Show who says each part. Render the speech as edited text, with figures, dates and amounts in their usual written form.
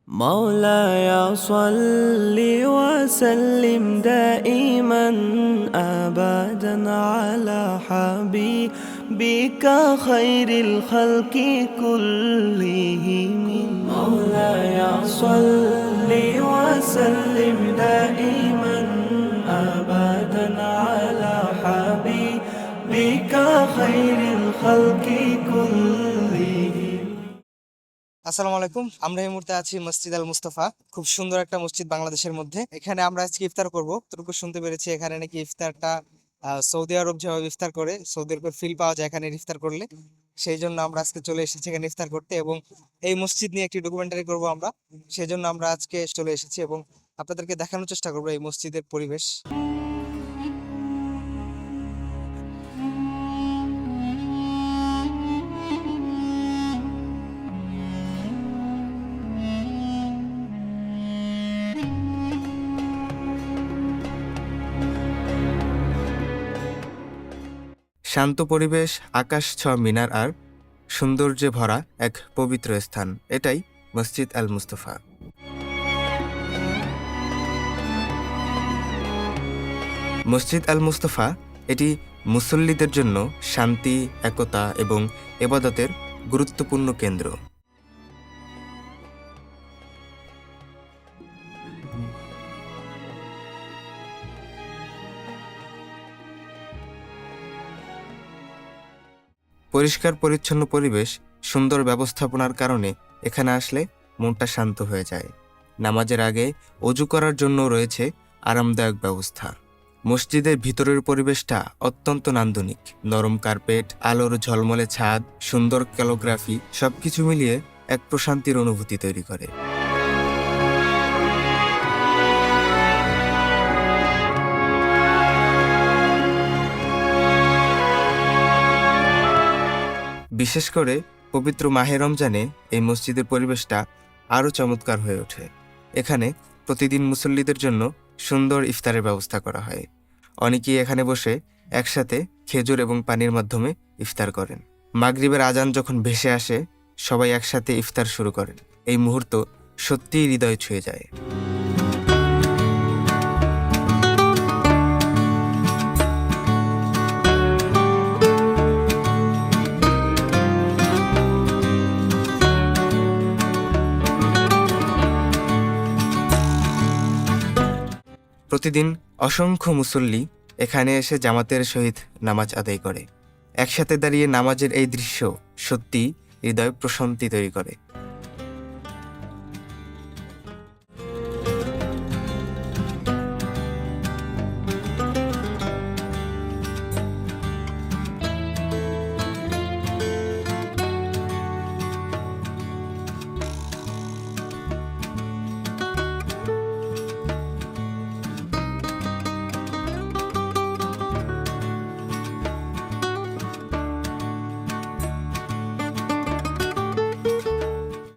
Speaker 1: مولاي صل وسلم دائما أبدا على حبيبك خير الخلق كلهم. مولاي صل وسلم دائما أبدا على حبيبك خير الخلق كلهم.
Speaker 2: আসসালামু আলাইকুম। আমরা এই মুহূর্তে আছি মসজিদ আল মুস্তাফা। খুব সুন্দর একটা মসজিদ বাংলাদেশের মধ্যে। এখানে আমরা আজকে ইফতার করব। যতটুকু শুনতে পেরেছি এখানে নাকি ইফতারটা সৌদি আরব যেভাবে ইফতার করে, সৌদি আরবের ফিল পাওয়া যায় এখানে ইফতার করলে। সেই জন্য আমরা আজকে চলে এসেছি এখানে ইফতার করতে এবং এই মসজিদ নিয়ে একটি ডকুমেন্টারি করব আমরা। সেই জন্য আমরা আজকে চলে এসেছি এবং আপনাদেরকে দেখানোর চেষ্টা করবো এই মসজিদের পরিবেশ। শান্ত পরিবেশ, আকাশ ছোঁয়া মিনার আর সৌন্দর্যে ভরা এক পবিত্র স্থান, এটাই মসজিদ আল মুস্তাফা। মসজিদ আল মুস্তাফা এটি মুসল্লিদের জন্য শান্তি, একতা এবং ইবাদতের গুরুত্বপূর্ণ কেন্দ্র। পরিষ্কার পরিচ্ছন্ন পরিবেশ, সুন্দর ব্যবস্থাপনার কারণে এখানে আসলে মনটা শান্ত হয়ে যায়। নামাজের আগে অজু করার জন্য রয়েছে আরামদায়ক ব্যবস্থা। মসজিদের ভিতরের পরিবেশটা অত্যন্ত নান্দনিক। নরম কার্পেট, আলোর ঝলমলে ছাদ, সুন্দর ক্যালোগ্রাফি সবকিছু মিলিয়ে এক প্রশান্তির অনুভূতি তৈরি করে। বিশেষ করে পবিত্র মাহে রমজানে এই মসজিদের পরিবেশটা আরও চমৎকার হয়ে ওঠে। এখানে প্রতিদিন মুসল্লিদের জন্য সুন্দর ইফতারের ব্যবস্থা করা হয়। অনেকেই এখানে বসে একসাথে খেজুর এবং পানির মাধ্যমে ইফতার করেন। মাগরিবের আজান যখন ভেসে আসে, সবাই একসাথে ইফতার শুরু করেন। এই মুহূর্ত সত্যিই হৃদয় ছুঁয়ে যায়। প্রতিদিন অসংখ্য মুসল্লি এখানে এসে জামাতের সহিত নামাজ আদায় করে। একসাথে দাঁড়িয়ে নামাজের এই দৃশ্য সত্যি হৃদয় প্রশান্তি তৈরি করে।